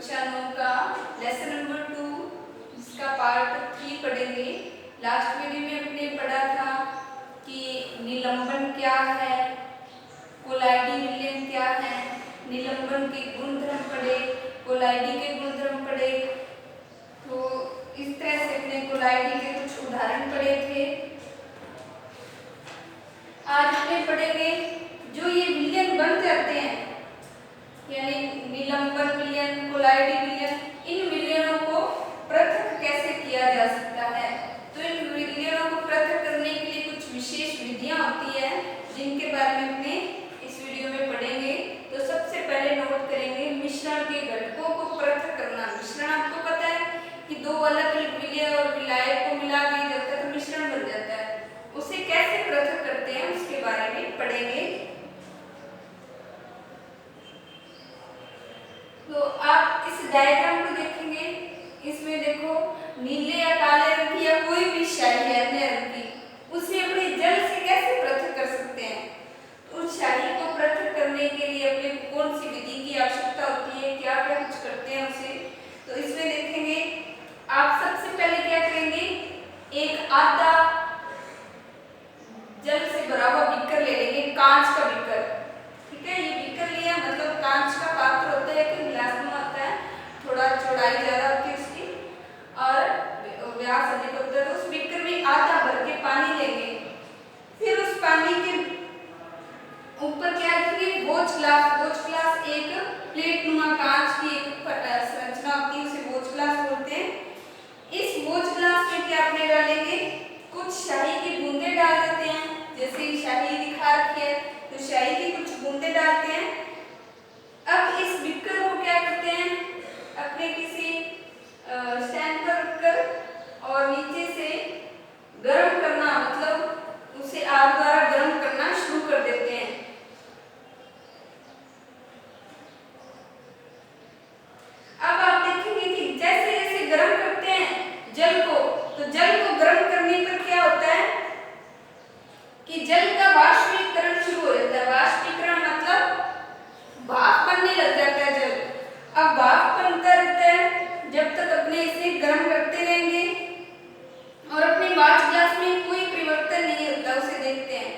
कक्षा 9 का lesson number 2 जिसका पार्ट 3 पढ़ेंगे। लास्ट वीडियो में हमने पढ़ा था कि निलंबन क्या है, कोलाइडी विलयन क्या है, निलंबन के गुणधर्म पढ़े, कोलाइडी के गुणधर्म पढ़े। तो इस तरह से अपने कोलाइडी के कुछ उदाहरण पढ़े थे। आज अपने पढ़ेंगे जो ये विलयन बन जाते हैं, यानी निलंबन विलयन, कोलाइडी विलयन, इन विलयनों को पृथक कैसे किया जा सकता है। तो इन विलयनों को पृथक करने के लिए कुछ विशेष विधियां होती है जिनके बारे में अपने इस वीडियो में पढ़ेंगे। तो सबसे पहले नोट करेंगे मिश्रण के घटकों को पृथक करना। मिश्रण आपको पता है कि दो अलग अलग विलय और विलायक को मिला दिया जाता है तो मिश्रण बन जाता है। उसे कैसे पृथक करते हैं उसके बारे में पढ़ेंगे। तो आप इस डायग्राम को देखेंगे, इसमें देखो नीले या काले रंग की या कोई भी स्याही है अन्य रंग की, उसे अपने जल से कैसे पृथक कर सकते हैं। तो उस स्याही को पृथक करने के लिए अपने कौन सी विधि की आवश्यकता होती है, क्या क्या कुछ करते हैं उसे। तो इसमें देखेंगे आप सबसे पहले क्या करेंगे, एक आधा जल से भरा हुआ बीकर ले लेंगे, कांच का बीकर। ठीक है, ये बीकर लिया मतलब कांच का पात्र होता है कि गिलासनुमा होता है, थोड़ा चौड़ाई ज्यादा होती है उसकी और व्यास अधिक होता है। तो उस बीकर में आधा भर के पानी लेंगे, फिर उस पानी के ऊपर क्या रखेंगे, वॉच ग्लास। वॉच ग्लास एक प्लेट नुमा कांच की एक संरचना होती है, उसे वॉच ग्लास बोलते हैं। इस वॉच ग्लास में क्या अपने डालेंगे, कुछ स्याही की बूंदे डाल देते हैं, जैसे स्याही दिखा रखी है तो स्याही की कुछ बूंदे डालते हैं। अब इस बीकर को क्या करते हैं, अपने किसी स्टैंड पर रखकर और नीचे से गर्म करना, मतलब उसे आग द्वारा गर्म करना शुरू कर देते हैं। अब आप देखेंगे कि जैसे जैसे गर्म करते हैं जल को, तो जल को गर्म करने पर क्या होता है कि जल का वाष्पीकरण शुरू हो जाता है। वाष्पीकरण मतलब भाप बनने लग जाता है जल। अब भाप बनता रहता है जब तक अपने इसे गर्म करते रहेंगे और अपने वॉच ग्लास में कोई परिवर्तन नहीं होता, उसे देखते हैं।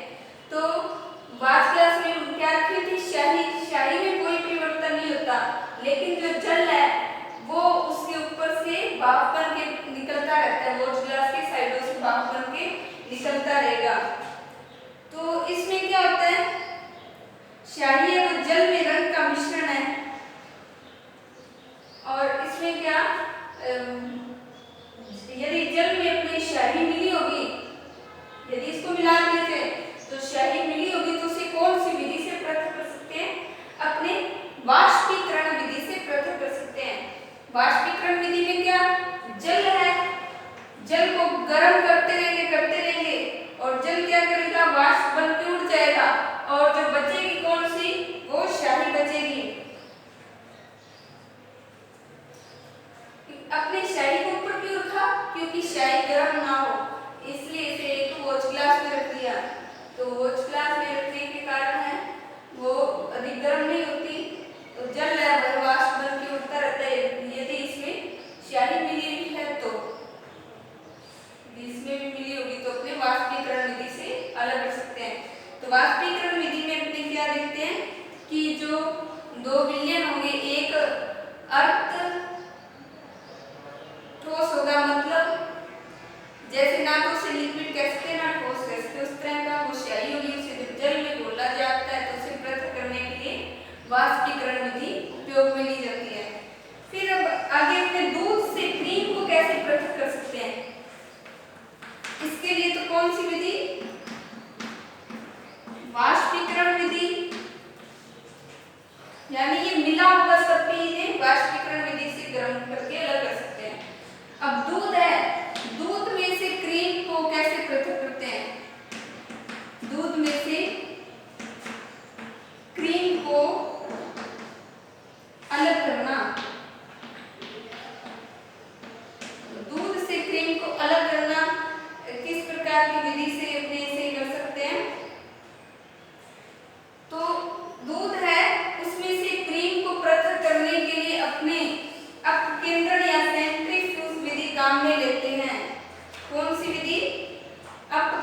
तो वॉच ग्लास में क्या रखी थी, स्याही। स्याही में कोई परिवर्तन नहीं होता, लेकिन जो जल है वो उसके ऊपर से भाप बन के निकलता रहता है, वॉच ग्लास के साइडों से भाप बन के निकलता रहेगा। तो इसमें क्या होता है, स्याही है वो जल में रंग का मिश्रण है और इसमें क्या यदि जल में अपनी स्याही मिली होगी, यदि इसको मिला दीजिए तो स्याही मिली होगी, तो उसे कौन सी विधि से पृथक कर सकते हैं, अपने वाष्पीकरण विधि से पृथक कर सकते हैं। वाष्पीकरण विधि में क्या, जल है, जल को गर्म करते रहेंगे और जल क्या करेगा, वाष्प बन के उड़ जाएगा और जो बचेगी कौन सी, वो स्याही बचेगी। अपने स्याही को ऊपर क्यों रखा, क्योंकि स्याही गर्म ना हो, इसलिए इसे एक वॉच ग्लास में रख दिया। तो वॉच ग्लास में रखने के कारण है वो अधिक गर्म नहीं होती, तो जल है वह वाष्प बन के उड़ता रहता है। यदि इसमें स्याही मिली है तो इसमें भी मिली होगी तो अपने वाष्पीकरण विधि से अलग कर सकते हैं। तो वाष्पीकरण विधि में अपने क्या देखते हैं कि जो दो विलयन होंगे, एक अर्ध ठोस होगा, मतलब जैसे ना तो उसे लिक्विड कह सकते हैं ना ठोस कह सकते, उस तरह का वो स्याही होगी, उसे जब जल में घोला जाता है तो उसे पृथक करने के लिए वाष्पीकरण विधि उपयोग में ली जाती है। फिर अब आगे अपने दूध से क्रीम को कैसे पृथक कर सकते हैं, इसके लिए तो कौन सी विधि, वाष्पीकरण विधि, यानी ये मिला हुआ सब भी इन्हें वाष्पीकरण विधि से गर्म करके अलग कर सकते हैं। अब दूध है, दूध में से क्रीम को कैसे पृथक करते हैं, दूध में से क्रीम को अलग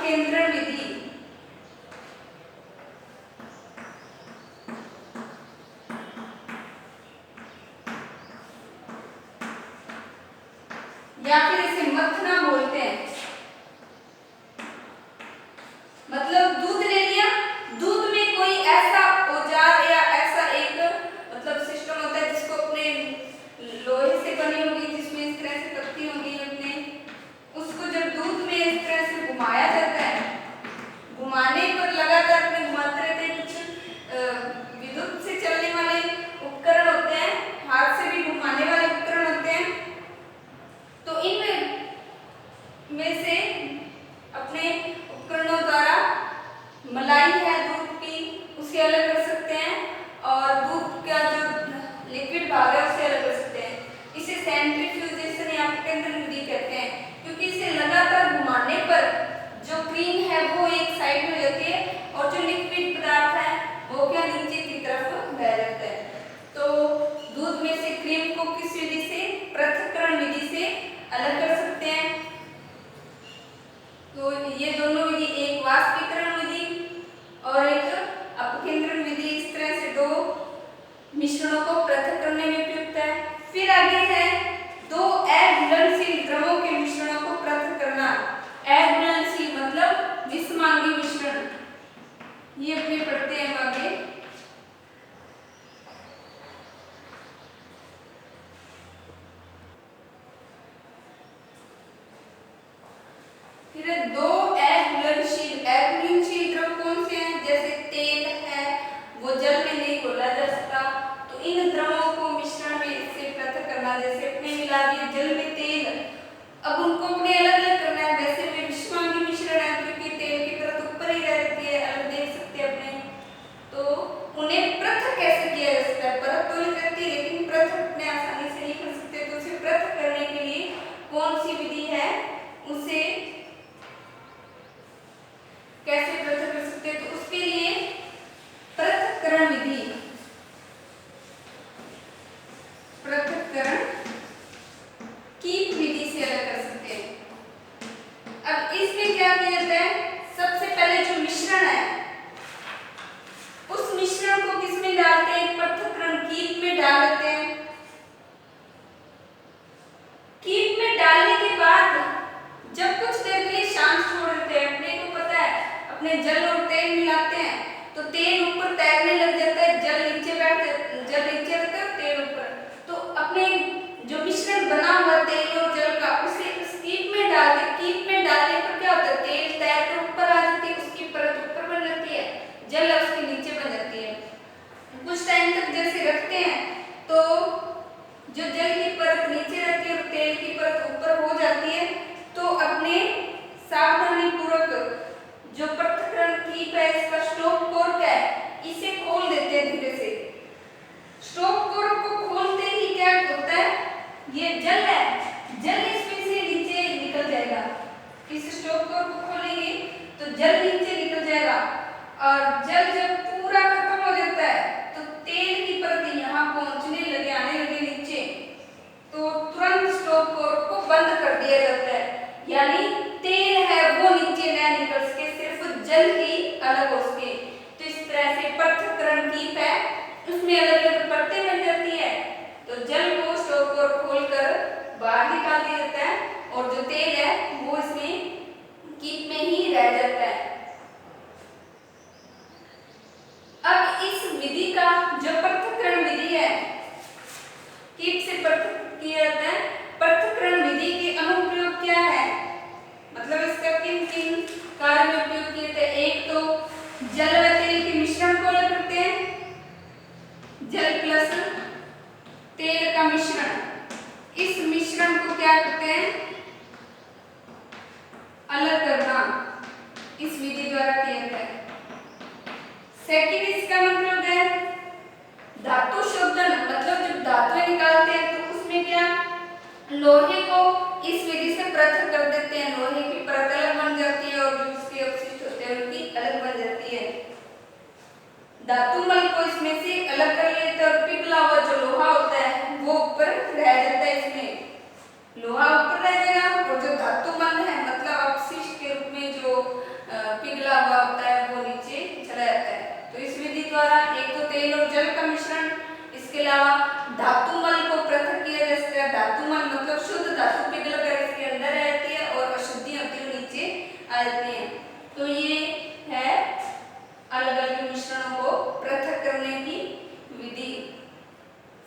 अपकेंद्रण विधि। या फिर इसे मथना बोलते हैं। मतलब दूध ले लिया, दूध में कोई ऐसा औजार या ऐसा एक मतलब सिस्टम होता है जिसको अपने लोहे से बनी होगी, जिसमें इस तरह से पत्ती होगी अपने, उसको जब दूध में इस तरह से घुमाया जाता है, घुमाने पर लगातार अपने घुमाते रहते हैं। कुछ विद्युत से चलने वाले उपकरण होते हैं, हाथ से भी घुमाने वाले उपकरण होते हैं। तो इनमें में से अपने उपकरणों द्वारा मलाई है दूध की उसे अलग कर सकते हैं और दूध का जो लिक्विड भाग है उसे अलग कर सकते हैं। इसे सेंट्रीफ्यूजेशन या अपकेंद्रण विधि कहते हैं, क्योंकि इसे लगातार घुमाने पर जो क्रीम है वो एक साइड में जाती है और जो लिक्विड पदार्थ है वो क्या नीचे की तरफ बह जाता है। तो दूध में से क्रीम को किस विधि से, पृथक्करण विधि से अलग कर सकते हैं। तो ये दोनों विधि, एक वाष्पीकरण विधि और एक अपकेंद्रण विधि, इस तरह से दो मिश्रणों को पृथक करने में प्रयुक्त है। फिर आगे है दो अघुलनशील द्रवों के मिश्रणों को पृथक करना। अघुलनशील मतलब विषमांगी मिश्रण, ये अपने पढ़ते हैं आगे। फिर दो अघुलनशील द्रव कौन से हैं, जैसे तेल है वो जल में नहीं घोला जा सकता, तो इन द्रवों को मिश्रण में इससे पृथक करना। जैसे अपने मिला दिए जल में तेल, अब उनको अपने अलग अलग करना है। वैसे में विषमांगी मिश्रण है क्योंकि तेल की परत ऊपर ही रहती है, अलग देख सकते हैं अपने, तो उन्हें पृथक कैसे किया जा सकता है। परत तो अलग रहती है लेकिन पृथक अपने आसानी से नहीं कर सकते, तो उसे पृथक करने के लिए कौन सी विधि है, उसे कैसे पृथक कर सकते हैं, तो उसके लिए पृथक्करण विधि, पृथक्करण कीप विधि से अलग कर सकते हैं। अब इसमें क्या किया जाता है, सबसे पहले जो मिश्रण है उस मिश्रण को किसमें डालते हैं, पृथक्करण कीप में डाल देते हैं। कीप में डालने के बाद जब कुछ देर के लिए शांत छोड़ देते हैं, अपने को पता है अपने जल और तेल मिलाते हैं तो तेल ऊपर तैरने लग जाता है, जल नीचे रहता है, तेल ऊपर। तो अपने जो मिश्रण बना हुआ तेल और जल का उसे उस कीप में डाल दे। कीप में डालने पर क्या होता है, तेल तैर कर ऊपर आ जाती है, उसकी परत ऊपर बन जाती है, जल उसके नीचे बन जाती है। कुछ टाइम तक जैसे रखते हैं तो जो जल की परत नीचे रहती है और तेल की परत ऊपर हो जाती है, तो अपने सावधानी पूर्वक जो पृथक्करण कीप है, इसका स्टॉप कोर्क है, इसे खोल देते हैं धीरे से। स्टॉप कोर्क को खोलते ही क्या होता है, ये जल है, जल इसमें से नीचे निकल जाएगा। इस स्टॉप कोर्क को खोलेंगे तो जल नीचे निकल जाएगा और जल जब पूरा खत्म हो जाता है तो तेल की परत यहाँ पहुंचने लगे, आने लगे नीचे, तो तुरंत स्टॉप कोर्क को बंद कर दिया जाता है, यानी तेल है वो नीचे न निकल सके, सिर्फ जल ही अलग हो सके। तो इस तरह से पृथक्करण कीप है, उसमें अलग अलग परतें बन जाती है, तो जल को स्टॉप कोर्क खोलकर बाहर निकाल दिया जाता है और जो तेल है वो इसमें कीप में ही रह जाता है। अब इस विधि का जो पृथक्करण विधि है, कीप से पृथक किया जाता है, पृथक्करण विधि के अनुप्रयोग क्या है, मतलब इसका किन किन कार्य में उपयोग किए थे। एक तो जल व तेल के मिश्रण को अलग करते हैं, जल प्लस तेल का मिश्रण, इस मिश्रण को क्या करते हैं, अलग करना, इस विधि द्वारा किया जाता है। सेकंड इसका मतलब है धातु शोधन, मतलब जब धातुएं निकालते हैं तो उसमें क्या, लोहे को इस विधि से पृथक कर देते हैं, लोहे की परत अलग बन जाती है और जो उसके अवशिष्ट होते हैं उनकी अलग बन जाती है। धातु मल को इसमें से अलग कर लेते हैं और पिघला हुआ जो लोहा होता है वो ऊपर रह जाता है, इसमें लोहा ऊपर रह जाएगा और जो धातु मल है मतलब अवशिष्ट के रूप में जो और जल का मिश्रण। इसके अलावा धातुमल को पृथक किया जा सकता है। धातुमल मतलब शुद्ध धातु पिघल कर इसके अंदर रहती है और अशुद्धि होती है नीचे आ जाती है। तो ये है अलग अलग मिश्रणों को पृथक करने की विधि।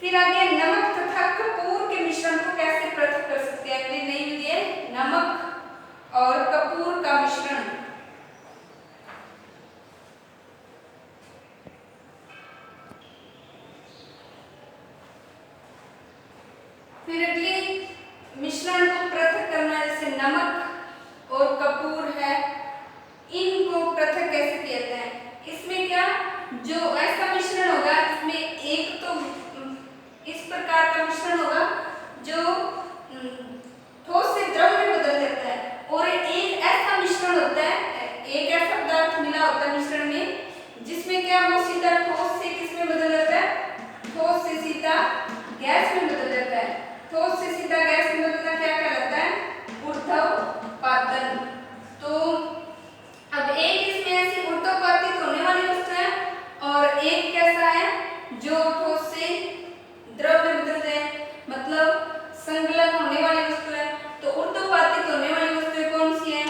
फिर आगे नमक तथा कपूर के मिश्रण को कैसे पृथक कर सकते हैं। अगली नई विधि है नमक और कपूर का मिश्रण। फिर अगली मिश्रण को पृथक करना, जैसे नमक और कपूर है, इनको पृथक कैसे किया जाता है। इसमें क्या, जो ऐसा मिश्रण होगा इसमें एक तो इस प्रकार का मिश्रण होगा जो ठोस से द्रव में बदल जाता है, और एक ऐसा मिश्रण होता है, एक ऐसा पदार्थ मिला होता है मिश्रण में जिसमें क्या वो सीधा ठोस से किस में बदल जाता है, ठोस से सीधा गैस में बदल जाता है। ठोस से सीधा गैस में बदलना क्या कहलाता है, ऊर्ध्वपातन। तो अब एक इसमें ऐसी ऊर्ध्वपातित होने वाली वस्तु है और एक कैसा है जो ठोस से द्रव में बदल जाए, मतलब संगलन होने वाली वस्तु है। तो ऊर्ध्वपातित होने वाली वस्तुएं कौन सी है,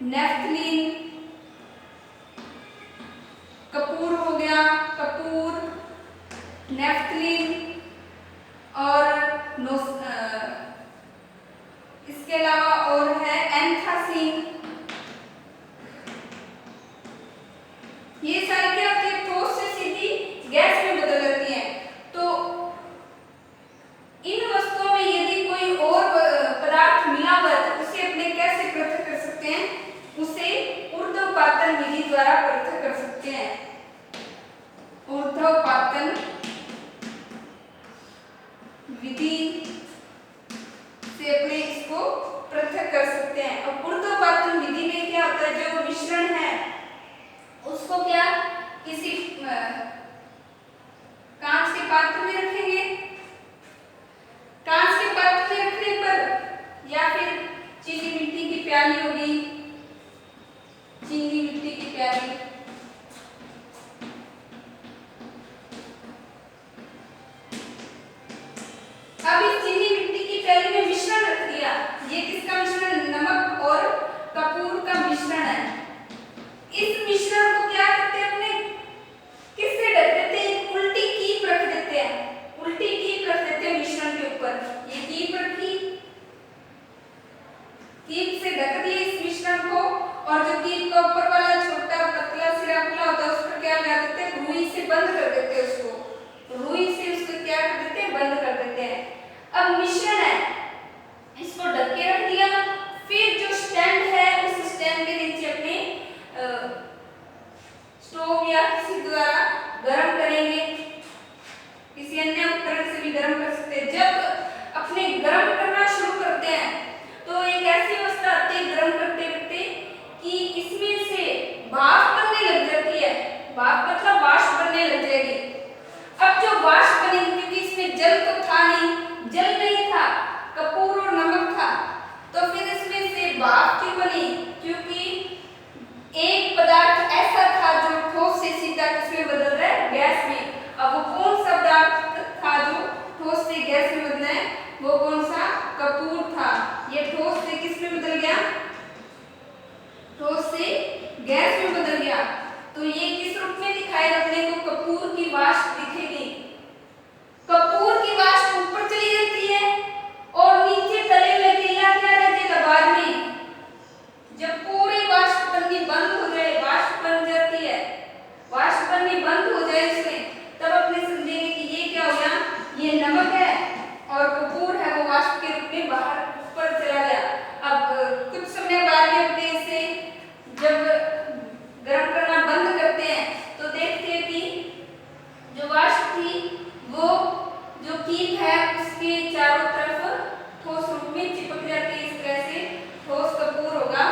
नेफ्थलीन, कपूर हो गया, कपूर, नेफ्थलीन और इसके अलावा और है एंथ्रासीन। ये सारी क्या होती है, ठोस से सीधी गैस में बदल जाती है। तो इन वस्तुओं में यदि कोई और पदार्थ मिला हुआ है तो उसे अपने कैसे पृथक कर सकते हैं, उसे ऊर्ध्वपातन विधि द्वारा पृथक कर सकते हैं। ऊर्ध्वपातन विधि से अपने इसको पृथक कर सकते हैं। अब ऊर्ध्वपातन विधि में क्या होता है, जो मिश्रण है उसको क्या किसी कांच के पात्र में रखेंगे। कांच के पात्र में रखने पर या फिर चीनी मिट्टी की प्याली होगी, चीनी मिट्टी की प्याली, अब इस चीनी मिट्टी की प्याली में मिश्रण रख दिया। ये किसका मिश्रण, नमक और कपूर का मिश्रण है। इस मिश्रण को क्या करते हैं, अपने किससे ढक देते हैं, एक उल्टी कीप रख देते हैं, उल्टी कीप रख देते हैं मिश्रण के ऊपर। ये कीप रखी, कीप से ढक दिए इस मिश्रण को, और जो कीप का ऊपर वाला छोटा पतला सिरा खुला होता है उस पर क्या लगा देते हैं, रुई से बंद कर देते हैं उसको, रुई से उसको क्या कर देते हैं, बंद कर देते हैं। अब मिश्रण है, इसको ढक के रख दिया। फिर जो स्टैंड है उस स्टैंड के नीचे अपने स्टोव या किसी द्वारा गर्म करेंगे, किसी अन्य उपकरण से भी गर्म कर सकते हैं। जब अपने गर्म करना शुरू करते हैं तो एक ऐसी अवस्था आती है गर्म करते करते कि इसमें से भाप बनने लग जाती है। भाप मतलब वाष्प बनने लग जाएगी। अब जो वाष्प बनेगी, क्योंकि इसमें जल तो था नहीं, जल नहीं था, कपूर और नमक था, तो फिर इसमें से भाप क्यों बनी, क्योंकि एक पदार्थ ऐसा था जो ठोस से सीधा किसमें बदल रहा है, गैस में। अब वो कौन सा पदार्थ था जो ठोस से गैस में बदला है, वो कौन सा, कपूर था। ये ठोस से किस में बदल गया, ठोस से गैस में बदल गया। तो ये किस रूप में दिखाई अपने को, कपूर की वाष्प दिखेगी। कपूर की वाष्प ऊपर चली जाती है और नीचे तले में गीला क्या रह जाएगा बाद में। जब पूरी वाष्प बननी बंद हो जाए, वाष्प बन जाती है, वाष्प बननी बंद हो जाए इसमें, तब अपने समझेंगे कि ये क्या हो गया, ये नमक है और कपूर है वो वाष्प के रूप में बाहर ऊपर चला गया। अब कुछ समय बाद में अपने इसे जब गर्म करना बंद करते हैं तो देखते हैं कि जो वाष्प थी वो जो कीप है उसके चारों तरफ ठोस रूप में चिपक जाती है। इस तरह से ठोस कपूर होगा,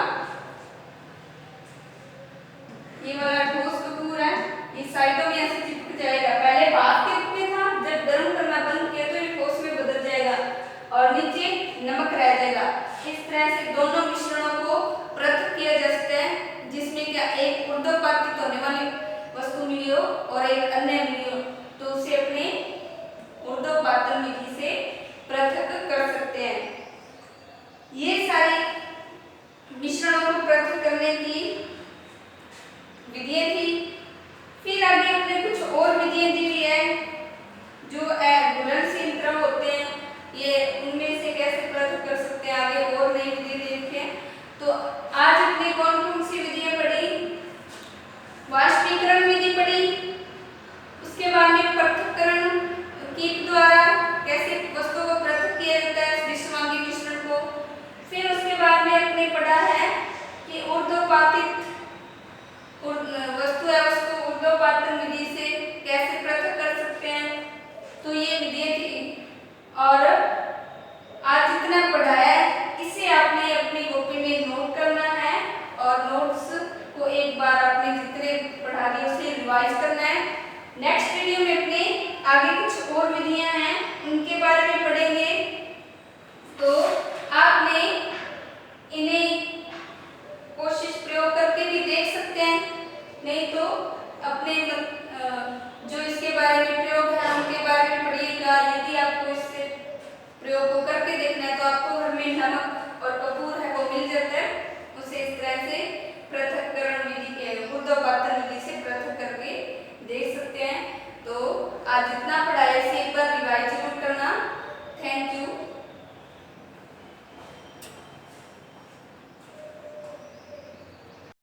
ये वाला ठोस कपूर है, ये साइडों में ऐसे चिपक जाएगा। पहले भाप के रूप में था, जब गर्म करना बंद किया तो ये ठोस में बदल जाएगा और नीचे नमक रह जाएगा। इस तरह से दोनों मिश्रणों को पृथक किया जा सकता है, जिसमें क्या एक ऊर्ध्वपातित होने वाली वस्तु मिली हो और एक अन्य मिली हो। रिवाइज करना है। नेक्स्ट वीडियो में अपने आगे कुछ और विधियां हैं उनके बारे में पढ़ेंगे, तो आपने इन्हें कोशिश प्रयोग करके भी देख सकते हैं, नहीं तो अपने